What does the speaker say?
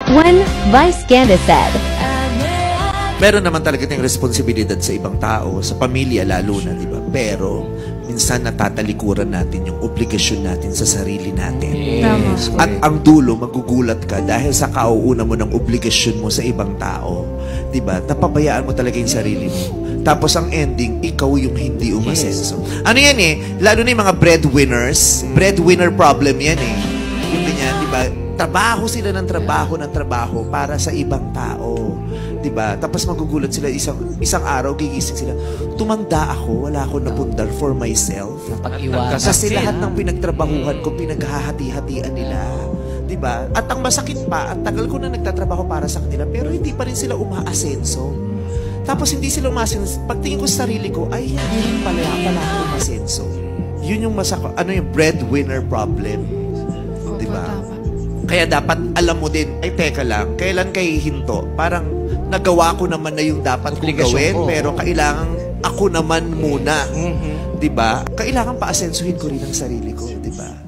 One Vice Ganda said, Meron naman talaga tayong responsibilidad sa ibang tao, sa pamilya lalo na, di ba? Pero, minsan natatalikuran natin yung obligasyon natin sa sarili natin. Yes. At ang dulo, magugulat ka dahil sa kauuna mo ng obligasyon mo sa ibang tao. Di ba? Napabayaan mo talaga yung sarili mo. Tapos ang ending, ikaw yung hindi umasenso. Ano yan eh? Lalo na yung mga breadwinners. Breadwinner problem yan eh. Yung ganyan, di ba? Trabaho sila ng trabaho para sa ibang tao. Diba? Tapos magugulat sila isang araw, gigising sila. Tumanda ako, wala akong napundar for myself. Kasi lahat ng pinagtrabahuhan ko, pinaghahati-hatian nila. Diba? At ang masakit pa, ang tagal ko na nagtatrabaho para sa kanila, pero hindi pa rin sila umaasenso. Tapos hindi sila umaasenso. Pagtingin ko sa sarili ko, ay hindi rin pala ako umasenso. Yun yung yung breadwinner problem. Diba? Kaya dapat alam mo din, ay teka lang, kailan kayo hinto? Parang nagawa ko naman na yung dapat kong gawin, pero kailangan ako naman muna. 'Di ba? Kailangan pa-asensuhin ko rin ang sarili ko, 'di ba?